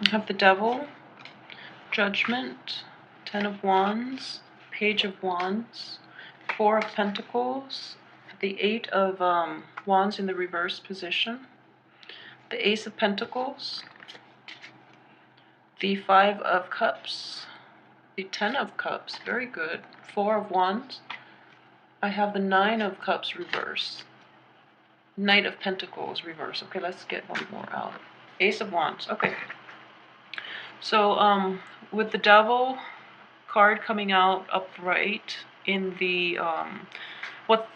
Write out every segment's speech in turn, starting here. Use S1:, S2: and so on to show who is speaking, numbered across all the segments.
S1: You have the Devil, Judgment, Ten of Wands, Page of Wands, Four of Pentacles, the Eight of Wands in the reverse position, the Ace of Pentacles, the Five of Cups, the Ten of Cups, very good, Four of Wands. I have the Nine of Cups reverse, Knight of Pentacles reverse. Okay, let's get one more out. Ace of Wands. Okay. So with the Devil card coming out upright in the what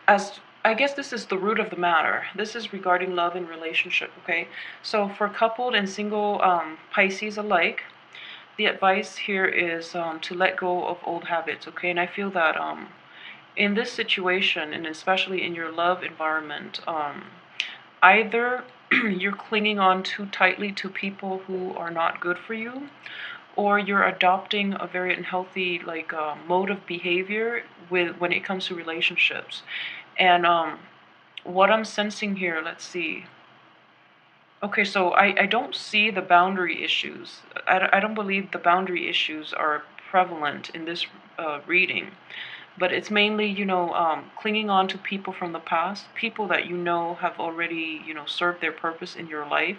S1: as I guess this is the root of the matter. This is regarding love and relationship, okay? So for coupled and single Pisces alike, the advice here is to let go of old habits, okay? And I feel that in this situation, and especially in your love environment, either you're clinging on too tightly to people who are not good for you, or you're adopting a very unhealthy mode of behavior when it comes to relationships. And what I'm sensing here, let's see. Okay, so I don't see the boundary issues. I don't believe the boundary issues are prevalent in this reading. But it's mainly, clinging on to people from the past, people that you know have already, served their purpose in your life,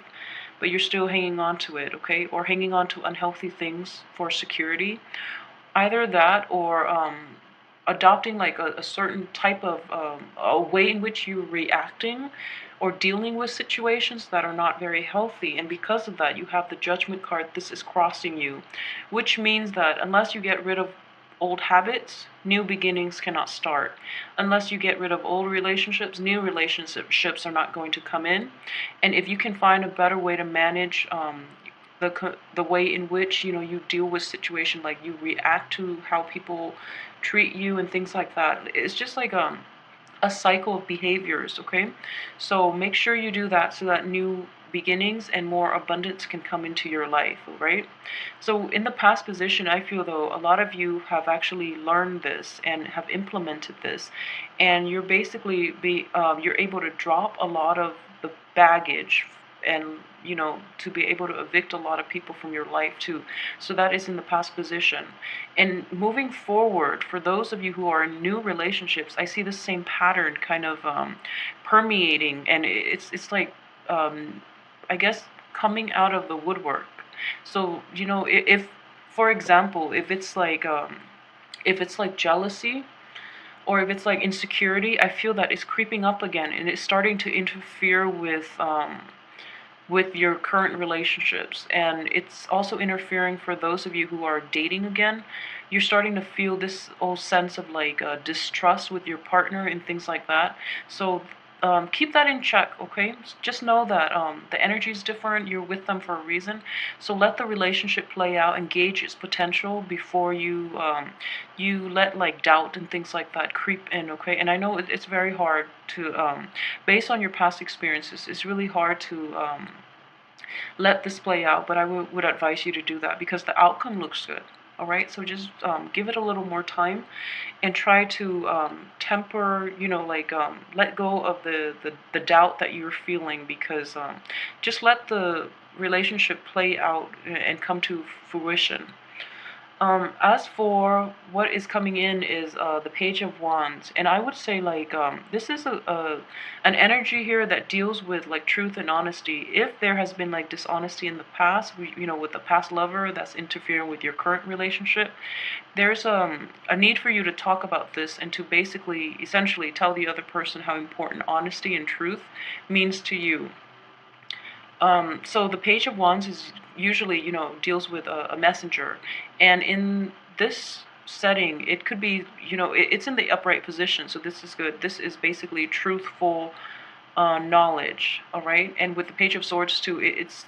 S1: but you're still hanging on to it, okay? Or hanging on to unhealthy things for security. Either that or adopting like a certain type of a way in which you're reacting or dealing with situations that are not very healthy, and because of that you have the Judgment card. This is crossing you, which means that unless you get rid of old habits, new beginnings cannot start. Unless you get rid of old relationships, new relationships are not going to come in. And if you can find a better way to manage the way in which you deal with situation, like you react to how people treat you and things like that, it's just like a cycle of behaviors, okay? So make sure you do that so that new beginnings and more abundance can come into your life, right? So in the past position, I feel though a lot of you have actually learned this and have implemented this, and you're basically you're able to drop a lot of the baggage, and to be able to evict a lot of people from your life too. So that is in the past position. And moving forward, for those of you who are in new relationships, I see the same pattern kind of permeating, and it's like I guess coming out of the woodwork. So if for example, if it's like jealousy, or if it's like insecurity, I feel that it's creeping up again, and it's starting to interfere with your current relationships. And it's also interfering for those of you who are dating again. You're starting to feel this old sense of like distrust with your partner and things like that. So keep that in check, okay? Just know that the energy is different. You're with them for a reason. So let the relationship play out, engage its potential before you let like doubt and things like that creep in, okay? And I know it's very hard to, based on your past experiences, it's really hard to let this play out, but I would advise you to do that because the outcome looks good. All right, so just give it a little more time, and try to temper, let go of the doubt that you're feeling, because just let the relationship play out and come to fruition. As for what is coming in is the Page of Wands, and I would say like this is an energy here that deals with like truth and honesty. If there has been like dishonesty in the past, with the past lover that's interfering with your current relationship, there's a need for you to talk about this and to basically, essentially, tell the other person how important honesty and truth means to you. So the Page of Wands is usually, deals with a messenger. And in this setting, it could be, it's in the upright position, so this is good. This is basically truthful knowledge, all right? And with the Page of Swords too, it's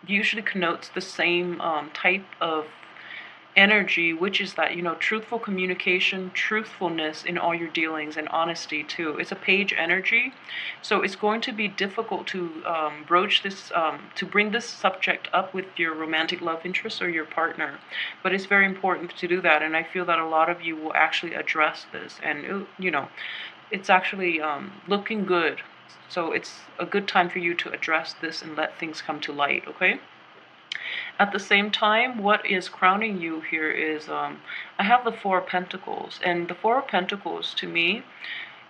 S1: usually connotes the same type of energy, which is that, truthful communication, truthfulness in all your dealings, and honesty too. It's a page energy, so it's going to be difficult to broach this, to bring this subject up with your romantic love interest or your partner, but it's very important to do that, and I feel that a lot of you will actually address this, and it's actually looking good. So it's a good time for you to address this and let things come to light, okay? At the same time, what is crowning you here is I have the Four of Pentacles, and the Four of Pentacles to me,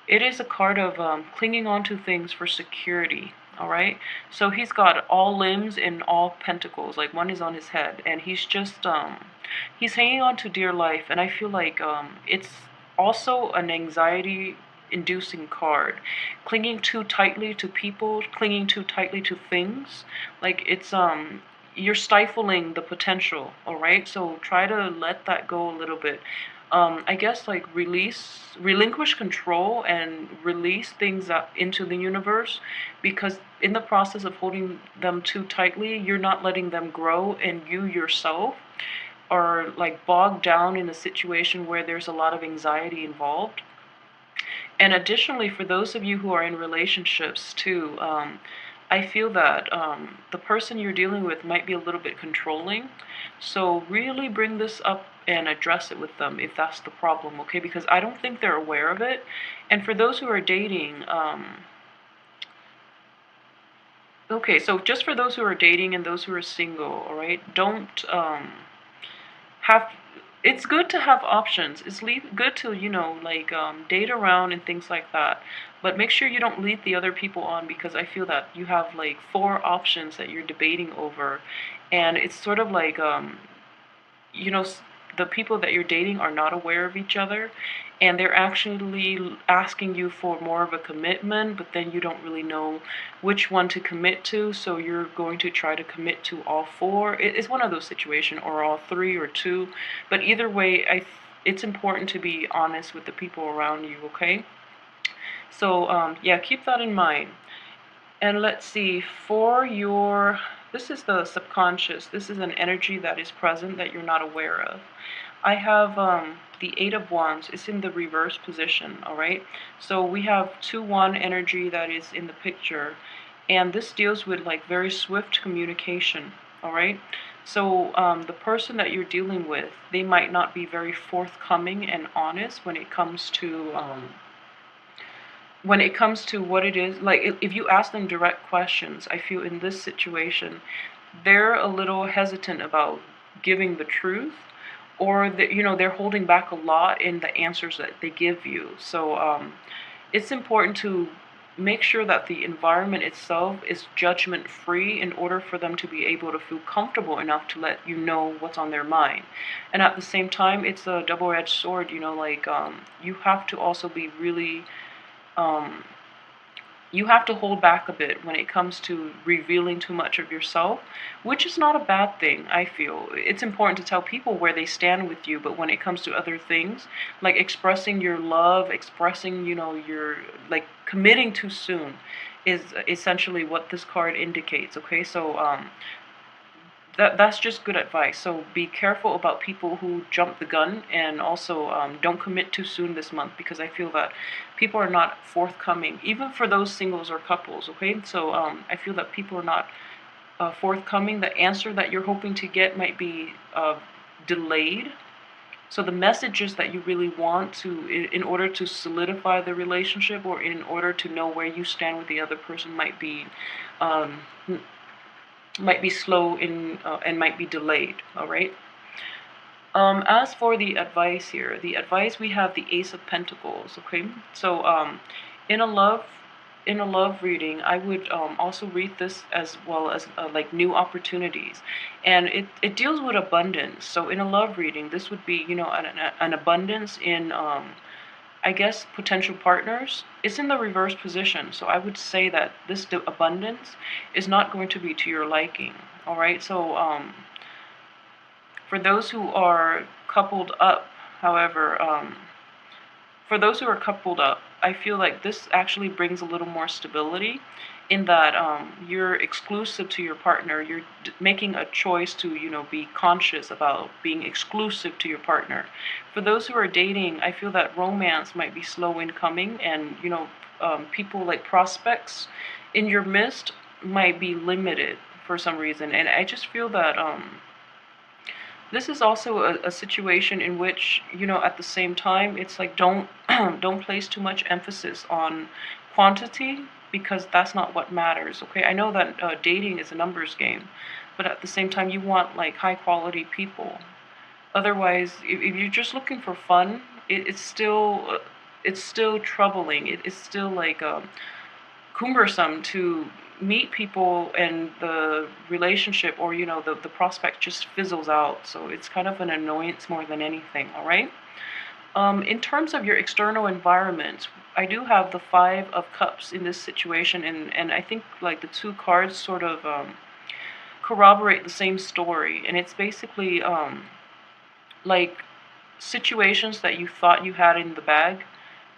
S1: it is a card of clinging on to things for security. All right, so he's got all limbs and all pentacles, like one is on his head, and he's just he's hanging on to dear life. And I feel like it's also an anxiety inducing card, clinging too tightly to people, clinging too tightly to things. Like it's you're stifling the potential. All right, so try to let that go a little bit. I guess like relinquish control and release things up into the universe, because in the process of holding them too tightly, you're not letting them grow, and you yourself are like bogged down in a situation where there's a lot of anxiety involved. And additionally, for those of you who are in relationships too, I feel that the person you're dealing with might be a little bit controlling. So really bring this up and address it with them if that's the problem, okay? Because I don't think they're aware of it. And for those who are dating, okay, so just for those who are dating and those who are single, all right, don't have, it's good to have options. It's good to, like date around and things like that. But make sure you don't lead the other people on, because I feel that you have like four options that you're debating over. And it's sort of like, you know, the people that you're dating are not aware of each other, and they're actually asking you for more of a commitment, but then you don't really know which one to commit to, so you're going to try to commit to all four. It's one of those situations, or all three or two, but either way, it's important to be honest with the people around you, okay? So yeah, keep that in mind. And let's see, for your, this is the subconscious. This is an energy that is present that you're not aware of. I have the Eight of Wands. It's in the reverse position, all right? So we have 2-1 energy that is in the picture. And this deals with like very swift communication, all right? So the person that you're dealing with, they might not be very forthcoming and honest when it comes to what it is. Like if you ask them direct questions, I feel in this situation they're a little hesitant about giving the truth, or they're holding back a lot in the answers that they give you. So it's important to make sure that the environment itself is judgment free in order for them to be able to feel comfortable enough to let you know what's on their mind. And at the same time, it's a double-edged sword, like you have to also be really um, you have to hold back a bit when it comes to revealing too much of yourself, which is not a bad thing, I feel. It's important to tell people where they stand with you, but when it comes to other things, like expressing your love, expressing, your, like, committing too soon is essentially what this card indicates, okay? So, that's just good advice. So be careful about people who jump the gun, and also don't commit too soon this month, because I feel that people are not forthcoming, even for those singles or couples, okay? So I feel that people are not forthcoming. The answer that you're hoping to get might be delayed. So the messages that you really want to, in order to solidify the relationship, or in order to know where you stand with the other person, um, might be slow in and might be delayed. All right. As for the advice here, the advice, we have the Ace of Pentacles. Okay, so in a love in a love reading, I would also read this as well as like new opportunities, and it deals with abundance. So in a love reading, this would be an abundance in I guess potential partners. It's in the reverse position, so I would say that this abundance is not going to be to your liking. All right, so for those who are coupled up, however, for those who are coupled up, I feel like this actually brings a little more stability, in that you're exclusive to your partner. You're making a choice to, be conscious about being exclusive to your partner. For those who are dating, I feel that romance might be slow in coming, and, people like prospects in your midst might be limited for some reason. And I just feel that this is also a situation in which, at the same time, it's like don't don't place too much emphasis on quantity, because that's not what matters. Okay, I know that dating is a numbers game, but at the same time you want like high quality people. Otherwise, if you're just looking for fun, it's still troubling. It's still like cumbersome to meet people, and the relationship, or the prospect just fizzles out. So it's kind of an annoyance more than anything. All right. In terms of your external environment, I do have the Five of Cups in this situation, and I think like the two cards sort of corroborate the same story, and it's basically like situations that you thought you had in the bag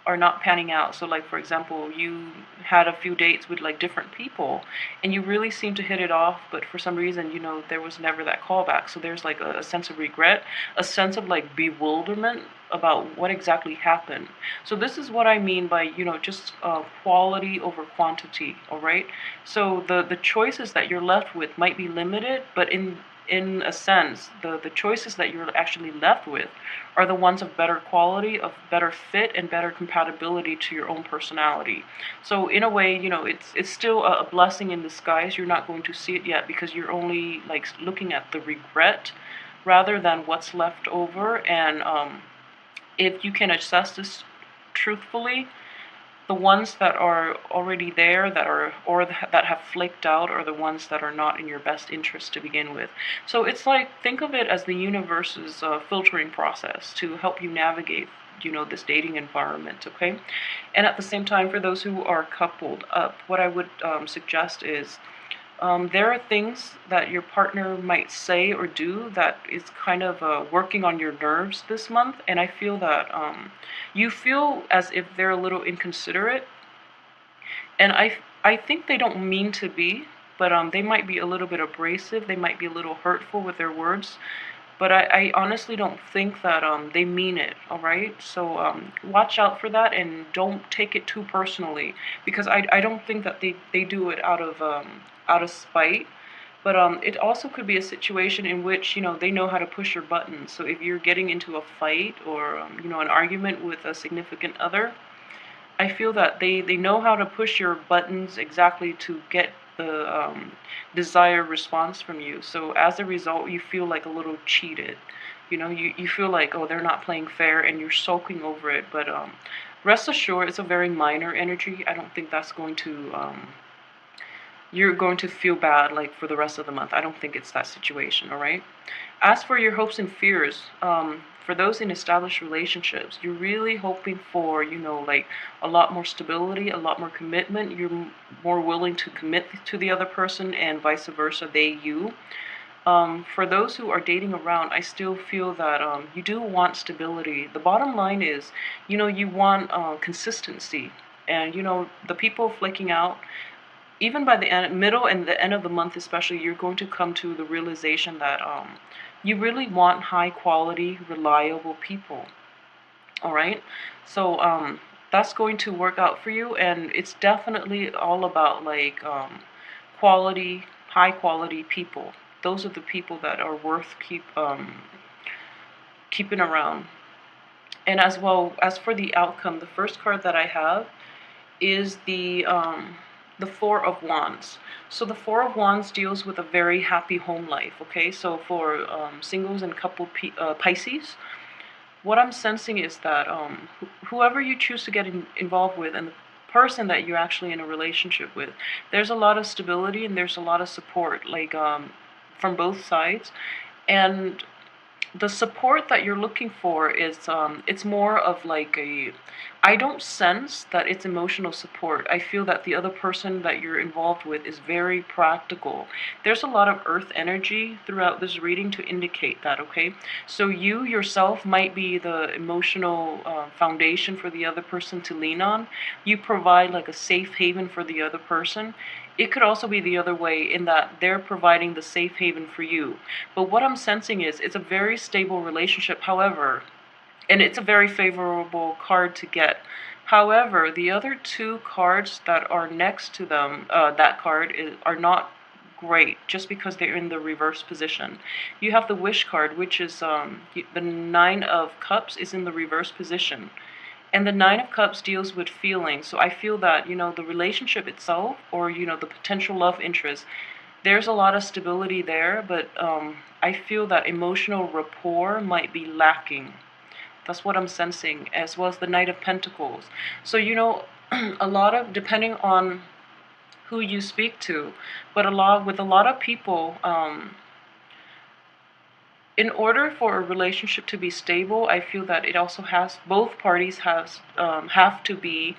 S1: are not panning out. So like for example, you had a few dates with like different people and you really seem to hit it off, but for some reason, there was never that callback. So there's like a sense of regret, a sense of like bewilderment about what exactly happened. So this is what I mean by, just quality over quantity, all right? So the choices that you're left with might be limited, but in a sense, the choices that you're actually left with are the ones of better quality, of better fit, and better compatibility to your own personality. So in a way, it's still a blessing in disguise. You're not going to see it yet because you're only like looking at the regret rather than what's left over. And if you can assess this truthfully, the ones that are already there, that have flaked out, are the ones that are not in your best interest to begin with. So it's like, think of it as the universe's filtering process to help you navigate, this dating environment. Okay. And at the same time, for those who are coupled up, what I would suggest is, there are things that your partner might say or do that is kind of working on your nerves this month, and I feel that you feel as if they're a little inconsiderate, and I think they don't mean to be, but they might be a little bit abrasive, they might be a little hurtful with their words, but I honestly don't think that they mean it, all right? So watch out for that and don't take it too personally, because I don't think that they do it out of spite. But it also could be a situation in which, they know how to push your buttons. So if you're getting into a fight or, an argument with a significant other, I feel that they know how to push your buttons exactly to get the desired response from you. So as a result, you feel like a little cheated. You feel like, oh, they're not playing fair, and you're sulking over it. But rest assured, it's a very minor energy. I don't think that's going to you're going to feel bad like for the rest of the month. I don't think it's that situation, all right? As for your hopes and fears, for those in established relationships, you're really hoping for, like a lot more stability, a lot more commitment. You're more willing to commit to the other person, and vice versa, they you. For those who are dating around, I still feel that you do want stability. The bottom line is, you want consistency. And, the people flaking out, even by the middle and the end of the month especially, you're going to come to the realization that you really want high quality, reliable people. All right? So that's going to work out for you, and it's definitely all about like quality, high quality people. Those are the people that are worth keeping around. And as well as for the outcome, the first card that I have is the Four of Wands. So the Four of Wands deals with a very happy home life. Okay, so for singles and couple Pisces, what I'm sensing is that whoever you choose to get involved with, and the person that you're actually in a relationship with, there's a lot of stability and there's a lot of support, like from both sides. And the support that you're looking for is it's more of like a, I don't sense that it's emotional support. I feel that the other person that you're involved with is very practical. There's a lot of earth energy throughout this reading to indicate that. Okay, so you yourself might be the emotional foundation for the other person to lean on. You provide like a safe haven for the other person. It could also be the other way, in that they're providing the safe haven for you. But what I'm sensing is it's a very stable relationship, however, and it's a very favorable card to get. However, the other two cards that are next to them, that card, are not great, just because they're in the reverse position. You have the Wish card, which is the Nine of Cups is in the reverse position. And the Nine of Cups deals with feelings. So I feel that, the relationship itself, or, the potential love interest, There's a lot of stability there, but I feel that emotional rapport might be lacking. That's what I'm sensing, as well as the Knight of Pentacles. So, a lot of, depending on who you speak to, but with a lot of people, in order for a relationship to be stable, I feel that it also both parties have to be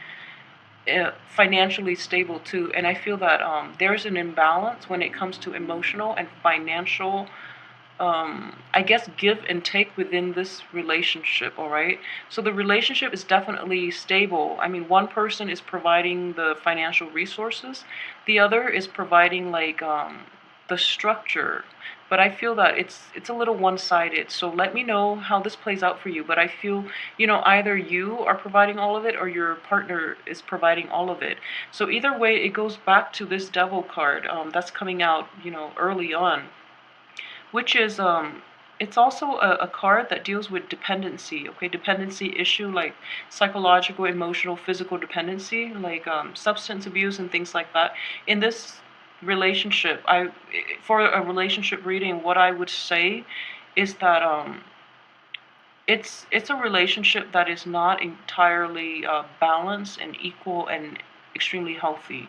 S1: financially stable too. And I feel that there's an imbalance when it comes to emotional and financial, I guess, give and take within this relationship, all right? So the relationship is definitely stable. I mean, one person is providing the financial resources, the other is providing, like, the structure. But I feel that it's a little one-sided. So let me know how this plays out for you. But I feel, either you are providing all of it or your partner is providing all of it. So either way, it goes back to this Devil card that's coming out, early on, which is it's also a card that deals with dependency, okay? Dependency issue, like psychological, emotional, physical dependency, like substance abuse and things like that. In this relationship, for a relationship reading, what I would say is that it's a relationship that is not entirely balanced and equal and extremely healthy.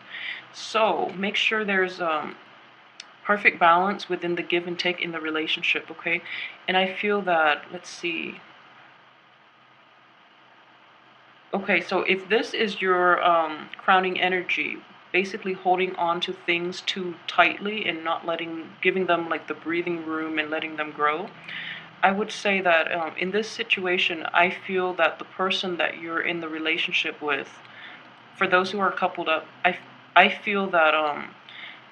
S1: So make sure there's perfect balance within the give and take in the relationship, okay? And I feel that, let's see. Okay, so if this is your crowning energy, basically holding on to things too tightly and not giving them like the breathing room and letting them grow, I would say that in this situation, I feel that the person that you're in the relationship with, for those who are coupled up, I feel that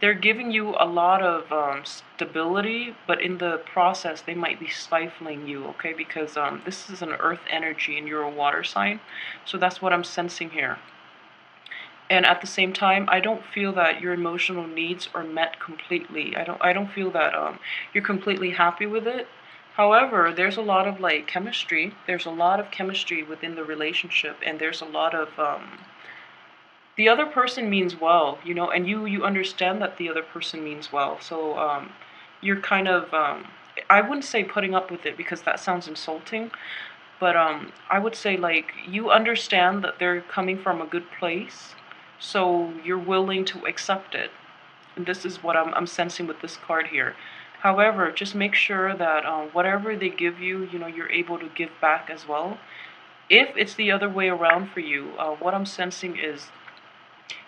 S1: they're giving you a lot of stability, but in the process, they might be stifling you, okay? Because this is an earth energy and you're a water sign. So that's what I'm sensing here. And at the same time, I don't feel that your emotional needs are met completely. I don't feel that you're completely happy with it. However, there's a lot of like chemistry. There's a lot of chemistry within the relationship, and there's a lot of the other person means well, and you understand that the other person means well. So you're kind of I wouldn't say putting up with it because that sounds insulting, but I would say like you understand that they're coming from a good place, so you're willing to accept it. And this is what I'm sensing with this card here. However, just make sure that whatever they give you, you're able to give back as well. If it's the other way around for you, what I'm sensing is,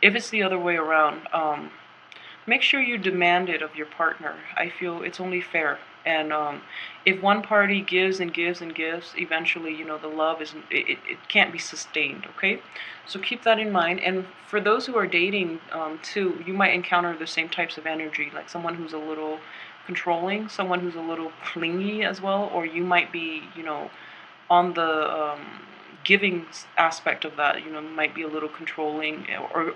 S1: if it's the other way around, make sure you demand it of your partner. I feel it's only fair. And if one party gives and gives and gives, eventually, the love it can't be sustained, okay? So keep that in mind. And for those who are dating, too, you might encounter the same types of energy, like someone who's a little controlling, someone who's a little clingy as well, or you might be, on the giving aspect of that, might be a little controlling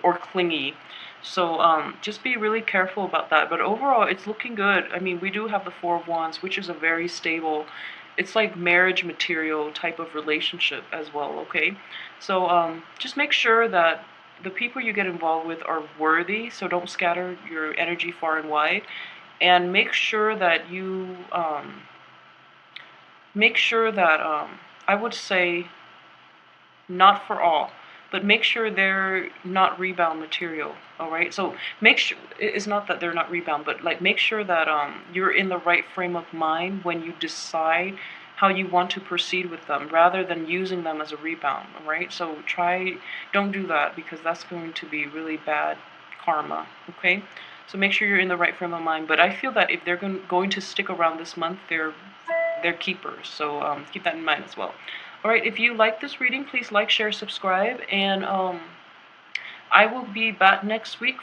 S1: or clingy. So just be really careful about that. But overall, it's looking good. I mean, we do have the Four of Wands, which is a very stable, it's like marriage material type of relationship as well, okay? So just make sure that the people you get involved with are worthy, so don't scatter your energy far and wide. And make sure that I would say, not for all, but make sure they're not rebound material, all right? So make sure, it's not that they're not rebound, but like make sure that you're in the right frame of mind when you decide how you want to proceed with them, rather than using them as a rebound, all right? So don't do that, because that's going to be really bad karma, okay? So make sure you're in the right frame of mind. But I feel that if they're going to stick around this month, they're keepers. So keep that in mind as well. All right, if you like this reading, please like, share, subscribe, and I will be back next week